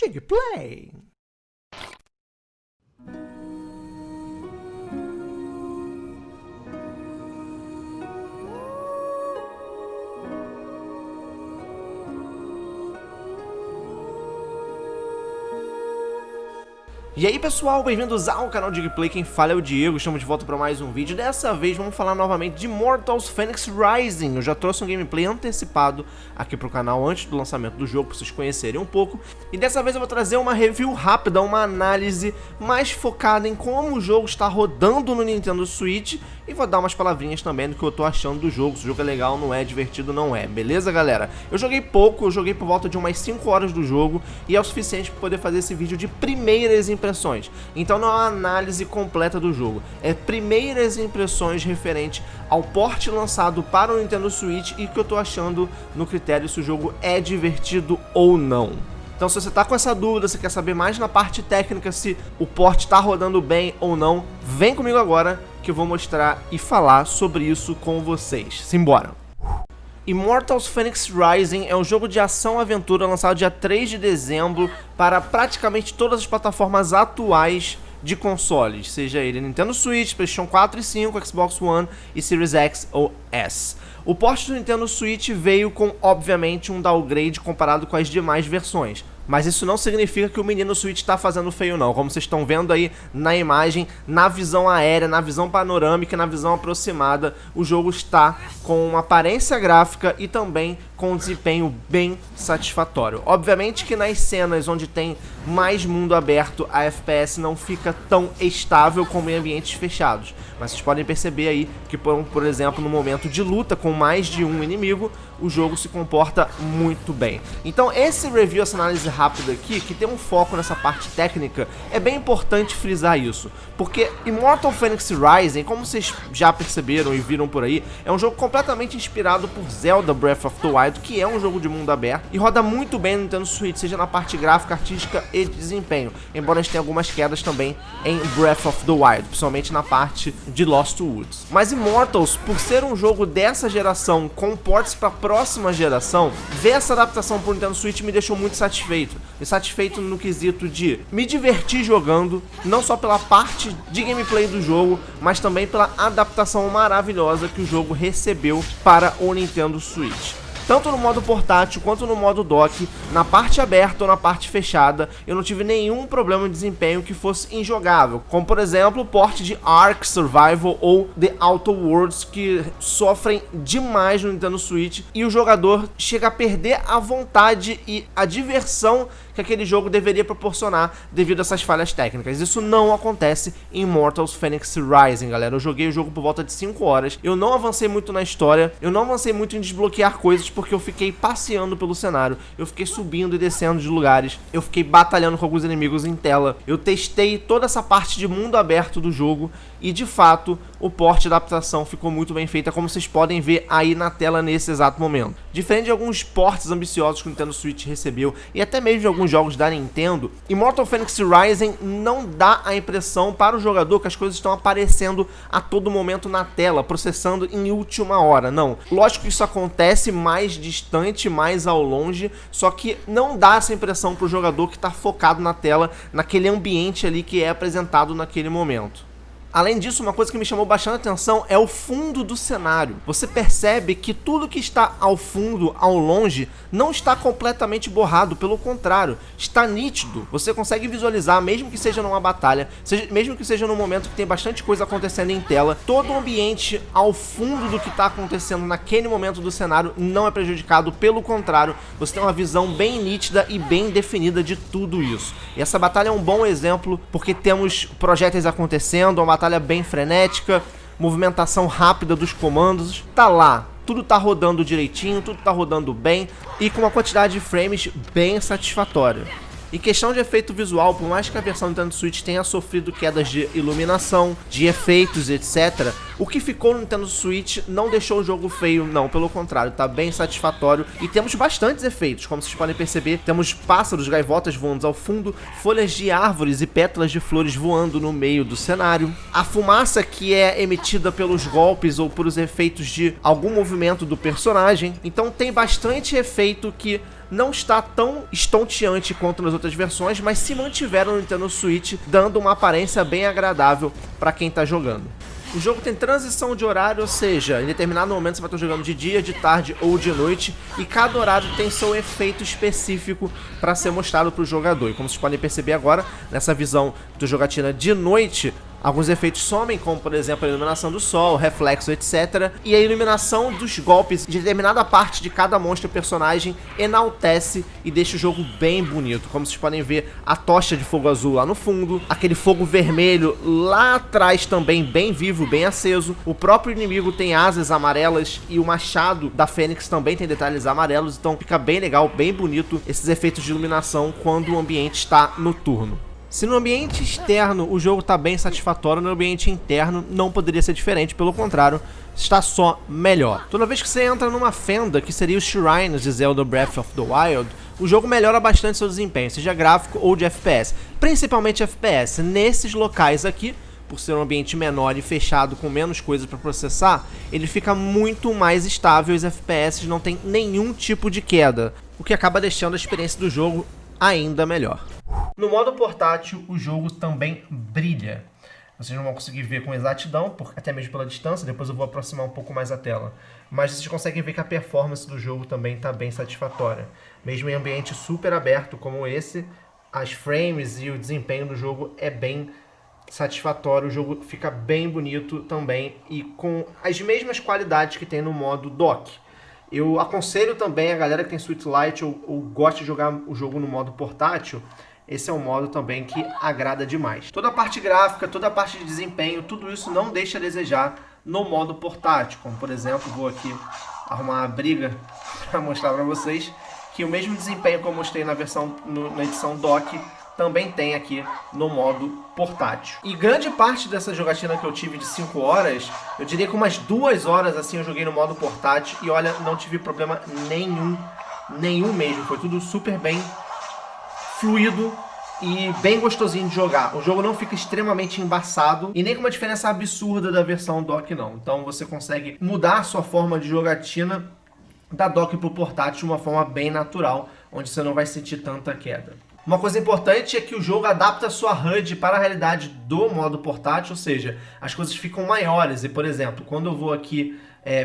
Digplay. E aí pessoal, bem-vindos ao canal Digplay, quem fala é o Diego, estamos de volta para mais um vídeo. Dessa vez vamos falar novamente de Immortals Fenyx Rising. Eu já trouxe um gameplay antecipado aqui pro canal antes do lançamento do jogo, para vocês conhecerem um pouco. E dessa vez eu vou trazer uma review rápida, uma análise mais focada em como o jogo está rodando no Nintendo Switch. E vou dar umas palavrinhas também do que eu tô achando do jogo, se o jogo é legal, não é, divertido, não é, beleza galera? Eu joguei pouco, eu joguei por volta de umas 5 horas do jogo e é o suficiente para poder fazer esse vídeo de primeiras impressões. Então não é uma análise completa do jogo, é primeiras impressões referente ao port lançado para o Nintendo Switch e que eu tô achando no critério se o jogo é divertido ou não. Então se você tá com essa dúvida, você quer saber mais na parte técnica se o port tá rodando bem ou não, vem comigo agora que eu vou mostrar e falar sobre isso com vocês. Simbora! Immortals Fenyx Rising é um jogo de ação-aventura lançado dia 3 de dezembro para praticamente todas as plataformas atuais de consoles, seja ele Nintendo Switch, PlayStation 4 e 5, Xbox One e Series X ou S. O port do Nintendo Switch veio com, obviamente, um downgrade comparado com as demais versões. Mas isso não significa que o menino Switch está fazendo feio não, como vocês estão vendo aí na imagem, na visão aérea, na visão panorâmica e na visão aproximada, o jogo está com uma aparência gráfica e também com um desempenho bem satisfatório. Obviamente que nas cenas onde tem mais mundo aberto, a FPS não fica tão estável como em ambientes fechados, mas vocês podem perceber aí que, por exemplo, no momento de luta com mais de um inimigo, o jogo se comporta muito bem. Então esse review, essa análise rápida aqui, que tem um foco nessa parte técnica, é bem importante frisar isso, porque Immortals Fenyx Rising, como vocês já perceberam e viram por aí, é um jogo completamente inspirado por Zelda Breath of the Wild, que é um jogo de mundo aberto e roda muito bem no Nintendo Switch, seja na parte gráfica, artística e de desempenho, embora a gente tenha algumas quedas também em Breath of the Wild, principalmente na parte de Lost Woods. Mas Immortals, por ser um jogo dessa geração com ports para próxima geração, ver essa adaptação para o Nintendo Switch me deixou muito satisfeito. E satisfeito no quesito de me divertir jogando, não só pela parte de gameplay do jogo, mas também pela adaptação maravilhosa que o jogo recebeu para o Nintendo Switch. Tanto no modo portátil quanto no modo dock, na parte aberta ou na parte fechada, eu não tive nenhum problema de desempenho que fosse injogável, como por exemplo o port de Ark Survival ou The Outer Worlds, que sofrem demais no Nintendo Switch e o jogador chega a perder a vontade e a diversão que aquele jogo deveria proporcionar devido a essas falhas técnicas. Isso não acontece em Immortals Fenyx Rising, galera. Eu joguei o jogo por volta de 5 horas, eu não avancei muito na história, eu não avancei muito em desbloquear coisas porque eu fiquei passeando pelo cenário, eu fiquei subindo e descendo de lugares, eu fiquei batalhando com alguns inimigos em tela, eu testei toda essa parte de mundo aberto do jogo e de fato o port de adaptação ficou muito bem feita, como vocês podem ver aí na tela nesse exato momento. Diferente de alguns ports ambiciosos que o Nintendo Switch recebeu e até mesmo de alguns jogos da Nintendo, Immortals Fenyx Rising não dá a impressão para o jogador que as coisas estão aparecendo a todo momento na tela, processando em última hora, não. Lógico que isso acontece mais distante, mais ao longe, só que não dá essa impressão para o jogador que está focado na tela, naquele ambiente ali que é apresentado naquele momento. Além disso, uma coisa que me chamou bastante atenção é o fundo do cenário. Você percebe que tudo que está ao fundo, ao longe, não está completamente borrado, pelo contrário, está nítido. Você consegue visualizar, mesmo que seja numa batalha, mesmo que seja num momento que tem bastante coisa acontecendo em tela, todo o ambiente ao fundo do que está acontecendo naquele momento do cenário não é prejudicado, pelo contrário, você tem uma visão bem nítida e bem definida de tudo isso. E essa batalha é um bom exemplo, porque temos projéteis acontecendo, uma batalha bem frenética, movimentação rápida dos comandos, tá lá, tudo tá rodando direitinho, tudo tá rodando bem e com uma quantidade de frames bem satisfatória. Em questão de efeito visual, por mais que a versão do Nintendo Switch tenha sofrido quedas de iluminação, de efeitos, etc., o que ficou no Nintendo Switch não deixou o jogo feio, não, pelo contrário, tá bem satisfatório e temos bastantes efeitos, como vocês podem perceber, temos pássaros, gaivotas voando ao fundo, folhas de árvores e pétalas de flores voando no meio do cenário, a fumaça que é emitida pelos golpes ou por os efeitos de algum movimento do personagem, então tem bastante efeito que não está tão estonteante quanto nas outras versões, mas se mantiveram no Nintendo Switch, dando uma aparência bem agradável para quem está jogando. O jogo tem transição de horário, ou seja, em determinado momento você vai estar jogando de dia, de tarde ou de noite, e cada horário tem seu efeito específico para ser mostrado para o jogador. E como vocês podem perceber agora, nessa visão do jogatina de noite, alguns efeitos somem, como por exemplo a iluminação do sol, reflexo, etc. E a iluminação dos golpes de determinada parte de cada monstro e personagem enaltece e deixa o jogo bem bonito. Como vocês podem ver, a tocha de fogo azul lá no fundo, aquele fogo vermelho lá atrás também bem vivo, bem aceso. O próprio inimigo tem asas amarelas e o machado da Fênix também tem detalhes amarelos, então fica bem legal, bem bonito esses efeitos de iluminação quando o ambiente está noturno. Se no ambiente externo o jogo está bem satisfatório, no ambiente interno não poderia ser diferente, pelo contrário, está só melhor. Toda vez que você entra numa fenda, que seria os Shrines de Zelda Breath of the Wild, o jogo melhora bastante seu desempenho, seja gráfico ou de FPS, principalmente FPS. Nesses locais aqui, por ser um ambiente menor e fechado com menos coisas para processar, ele fica muito mais estável e os FPS não tem nenhum tipo de queda, o que acaba deixando a experiência do jogo ainda melhor. No modo portátil, o jogo também brilha. Vocês não vão conseguir ver com exatidão, até mesmo pela distância, depois eu vou aproximar um pouco mais a tela. Mas vocês conseguem ver que a performance do jogo também está bem satisfatória. Mesmo em ambiente super aberto como esse, as frames e o desempenho do jogo é bem satisfatório. O jogo fica bem bonito também e com as mesmas qualidades que tem no modo dock. Eu aconselho também a galera que tem Switch Lite ou gosta de jogar o jogo no modo portátil, esse é um modo também que agrada demais. Toda a parte gráfica, toda a parte de desempenho, tudo isso não deixa a desejar no modo portátil. Como por exemplo, vou aqui arrumar a briga para mostrar para vocês que o mesmo desempenho que eu mostrei na edição dock também tem aqui no modo portátil. E grande parte dessa jogatina que eu tive de 5 horas, eu diria que umas 2 horas assim eu joguei no modo portátil e olha, não tive problema nenhum mesmo. Foi tudo super bem fluido e bem gostosinho de jogar. O jogo não fica extremamente embaçado e nem com uma diferença absurda da versão dock não. Então você consegue mudar a sua forma de jogatina da dock para o portátil de uma forma bem natural, onde você não vai sentir tanta queda. Uma coisa importante é que o jogo adapta a sua HUD para a realidade do modo portátil, ou seja, as coisas ficam maiores. E, por exemplo, quando eu vou aqui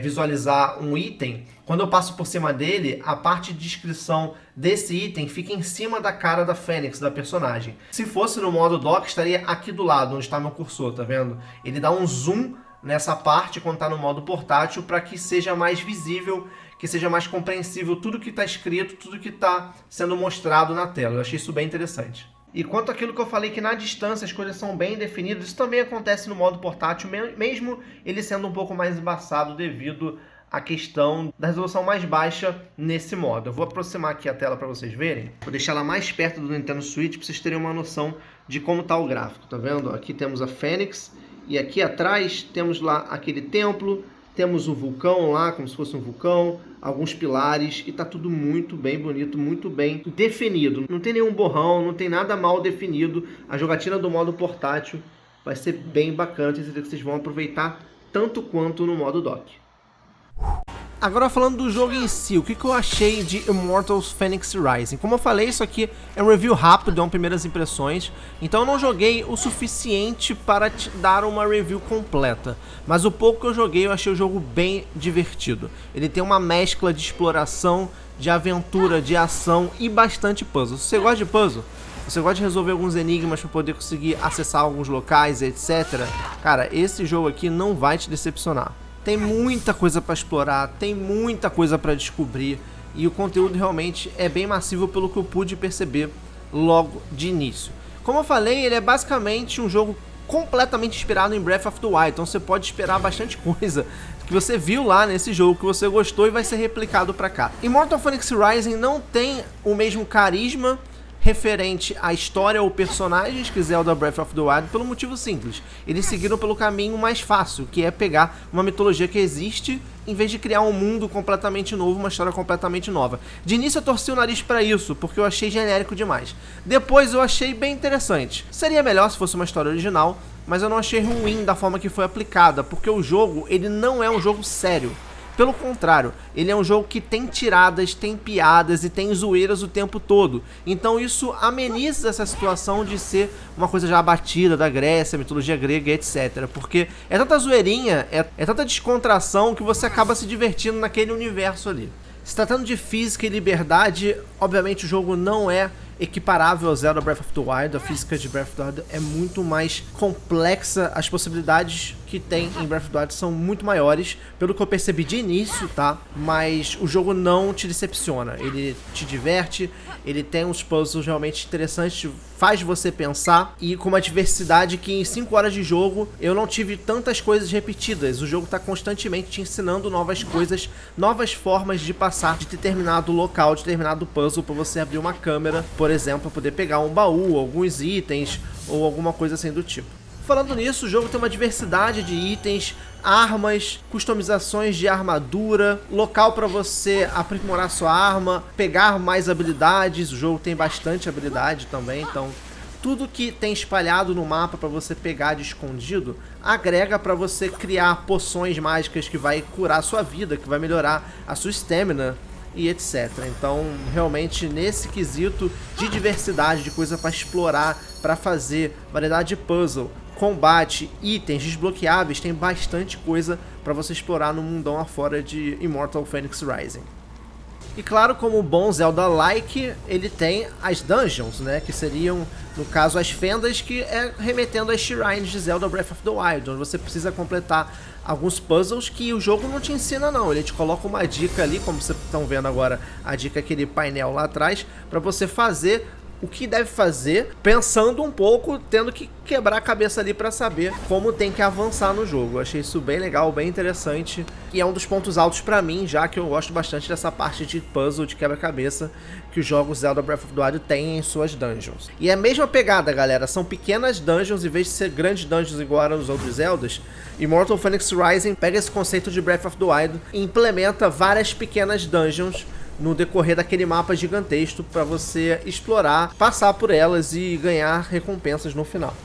visualizar um item, quando eu passo por cima dele, a parte de descrição desse item fica em cima da cara da Fênix, da personagem. Se fosse no modo dock, estaria aqui do lado, onde está meu cursor, tá vendo? Ele dá um zoom nessa parte quando está no modo portátil para que seja mais visível, que seja mais compreensível tudo que está escrito, tudo que está sendo mostrado na tela. Eu achei isso bem interessante. E quanto àquilo que eu falei que na distância as coisas são bem definidas, isso também acontece no modo portátil, mesmo ele sendo um pouco mais embaçado devido à questão da resolução mais baixa nesse modo. Eu vou aproximar aqui a tela para vocês verem. Vou deixar ela mais perto do Nintendo Switch para vocês terem uma noção de como está o gráfico. Tá vendo? Aqui temos a Fênix e aqui atrás temos lá aquele templo. Temos um vulcão lá, como se fosse um vulcão, alguns pilares, e tá tudo muito bem bonito, muito bem definido. Não tem nenhum borrão, não tem nada mal definido. A jogatina do modo portátil vai ser bem bacana, tenho certeza que vocês vão aproveitar tanto quanto no modo dock. Agora falando do jogo em si, o que eu achei de Immortals Fenyx Rising? Como eu falei, isso aqui é um review rápido, é um primeiras impressões, então eu não joguei o suficiente para te dar uma review completa. Mas o pouco que eu joguei, eu achei o jogo bem divertido. Ele tem uma mescla de exploração, de aventura, de ação e bastante puzzle. Se você gosta de puzzle, se você gosta de resolver alguns enigmas para poder conseguir acessar alguns locais, etc. Cara, esse jogo aqui não vai te decepcionar. Tem muita coisa para explorar, tem muita coisa para descobrir e o conteúdo realmente é bem massivo pelo que eu pude perceber logo de início. Como eu falei, ele é basicamente um jogo completamente inspirado em Breath of the Wild, então você pode esperar bastante coisa que você viu lá nesse jogo, que você gostou e vai ser replicado para cá. Immortal Fenyx Rising não tem o mesmo carisma referente à história ou personagens que Zelda Breath of the Wild, pelo motivo simples. Eles seguiram pelo caminho mais fácil, que é pegar uma mitologia que existe, em vez de criar um mundo completamente novo, uma história completamente nova. De início eu torci o nariz pra isso, porque eu achei genérico demais. Depois eu achei bem interessante. Seria melhor se fosse uma história original, mas eu não achei ruim da forma que foi aplicada, porque o jogo, ele não é um jogo sério. Pelo contrário, ele é um jogo que tem tiradas, tem piadas e tem zoeiras o tempo todo. Então isso ameniza essa situação de ser uma coisa já abatida da Grécia, mitologia grega, etc. Porque é tanta zoeirinha, é tanta descontração que você acaba se divertindo naquele universo ali. Se tratando de física e liberdade, obviamente o jogo não é equiparável ao Zelda Breath of the Wild. A física de Breath of the Wild é muito mais complexa, as possibilidades que tem em Breath of the Wild são muito maiores, pelo que eu percebi de início, tá? Mas o jogo não te decepciona, ele te diverte, ele tem uns puzzles realmente interessantes, faz você pensar, e com uma diversidade que em 5 horas de jogo eu não tive tantas coisas repetidas. O jogo tá constantemente te ensinando novas coisas, novas formas de passar de determinado local, de determinado puzzle, para você abrir uma câmera, por exemplo, para poder pegar um baú, alguns itens ou alguma coisa assim do tipo. Falando nisso, o jogo tem uma diversidade de itens, armas, customizações de armadura, local para você aprimorar sua arma, pegar mais habilidades. O jogo tem bastante habilidade também, então tudo que tem espalhado no mapa para você pegar de escondido agrega para você criar poções mágicas que vai curar a sua vida, que vai melhorar a sua stamina e etc. Então, realmente, nesse quesito de diversidade, de coisa para explorar, para fazer, variedade de puzzle, combate, itens desbloqueáveis, tem bastante coisa para você explorar no mundão afora de Immortal Phoenix Rising. E claro, como bom Zelda-like, ele tem as dungeons, né, que seriam, no caso, as fendas, que é remetendo às shrines de Zelda Breath of the Wild, onde você precisa completar alguns puzzles que o jogo não te ensina não, ele te coloca uma dica ali, como vocês estão vendo agora, a dica é aquele painel lá atrás, para você fazer o que deve fazer, pensando um pouco, tendo que quebrar a cabeça ali para saber como tem que avançar no jogo. Eu achei isso bem legal, bem interessante, e é um dos pontos altos para mim, já que eu gosto bastante dessa parte de puzzle, de quebra-cabeça, que os jogos Zelda Breath of the Wild têm em suas dungeons. E é a mesma pegada, galera, são pequenas dungeons, em vez de ser grandes dungeons igual eram nos outros Zeldas. Immortal Phoenix Rising pega esse conceito de Breath of the Wild e implementa várias pequenas dungeons no decorrer daquele mapa gigantesco para você explorar, passar por elas e ganhar recompensas no final.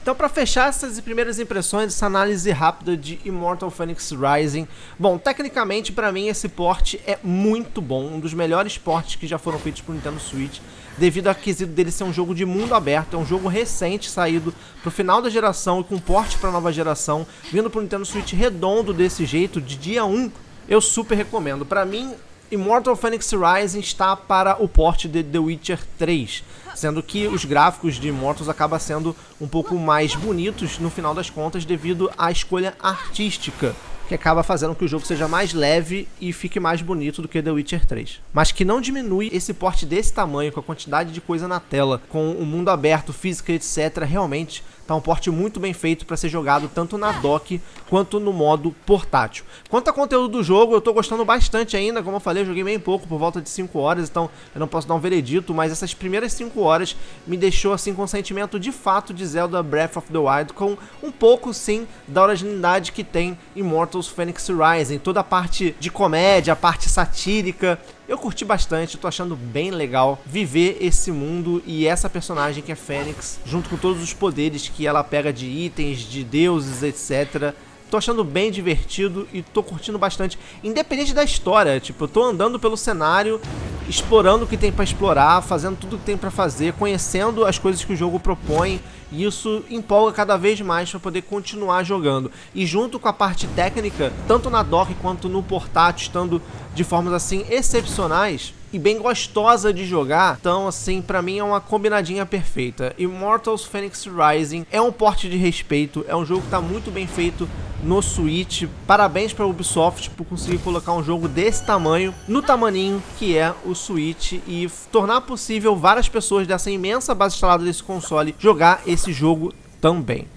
Então, para fechar essas primeiras impressões, essa análise rápida de Immortal Phoenix Rising, bom, tecnicamente para mim esse port é muito bom, um dos melhores ports que já foram feitos pro Nintendo Switch, devido ao quesito dele ser um jogo de mundo aberto, é um jogo recente, saído pro final da geração e com port para nova geração, vindo pro Nintendo Switch redondo desse jeito, de dia 1, eu super recomendo. Para mim, Immortal Phoenix Rising está para o port de The Witcher 3, sendo que os gráficos de Immortals acabam sendo um pouco mais bonitos no final das contas devido à escolha artística, que acaba fazendo que o jogo seja mais leve e fique mais bonito do que The Witcher 3. Mas que não diminui esse port desse tamanho, com a quantidade de coisa na tela, com o mundo aberto, física, etc. Realmente tá um port muito bem feito para ser jogado tanto na dock quanto no modo portátil. Quanto ao conteúdo do jogo, eu tô gostando bastante ainda. Como eu falei, eu joguei bem pouco, por volta de 5 horas, então eu não posso dar um veredito, mas essas primeiras 5 horas me deixou assim com um sentimento de fato de Zelda Breath of the Wild, com um pouco sim da originalidade que tem Immortal Phoenix Rising, toda a parte de comédia, a parte satírica. Eu curti bastante, eu tô achando bem legal viver esse mundo e essa personagem que é Fênix, junto com todos os poderes que ela pega de itens, de deuses, etc. Tô achando bem divertido e tô curtindo bastante, independente da história. Tipo, eu tô andando pelo cenário, explorando o que tem pra explorar, fazendo tudo o que tem pra fazer, conhecendo as coisas que o jogo propõe, e isso empolga cada vez mais pra poder continuar jogando. E junto com a parte técnica, tanto na dock quanto no portátil, estando de formas assim excepcionais e bem gostosa de jogar, então assim, pra mim é uma combinadinha perfeita. Immortals Phoenix Rising é um porte de respeito, é um jogo que tá muito bem feito no Switch. Parabéns pra Ubisoft por conseguir colocar um jogo desse tamanho no tamaninho que é o Switch e tornar possível várias pessoas dessa imensa base instalada desse console jogar esse jogo também.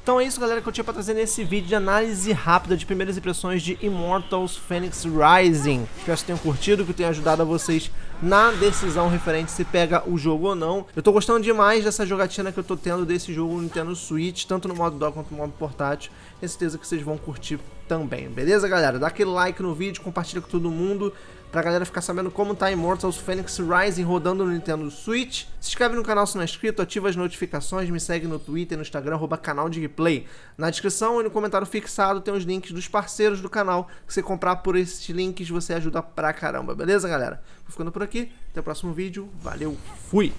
Então é isso, galera, que eu tinha pra trazer nesse vídeo de análise rápida de primeiras impressões de Immortals Phoenix Rising. Espero que vocês tenham curtido, que tenha ajudado a vocês na decisão referente se pega o jogo ou não. Eu tô gostando demais dessa jogatina que eu tô tendo desse jogo no Nintendo Switch, tanto no modo dock quanto no modo portátil. Tenho certeza que vocês vão curtir também, beleza, galera? Dá aquele like no vídeo, compartilha com todo mundo, pra galera ficar sabendo como tá Immortals Fenyx Rising rodando no Nintendo Switch. Se inscreve no canal se não é inscrito, ativa as notificações, me segue no Twitter e no Instagram, @canaldigplay. Na descrição e no comentário fixado tem os links dos parceiros do canal, que você comprar por esses links você ajuda pra caramba, beleza, galera? Vou ficando por aqui, até o próximo vídeo, valeu, fui!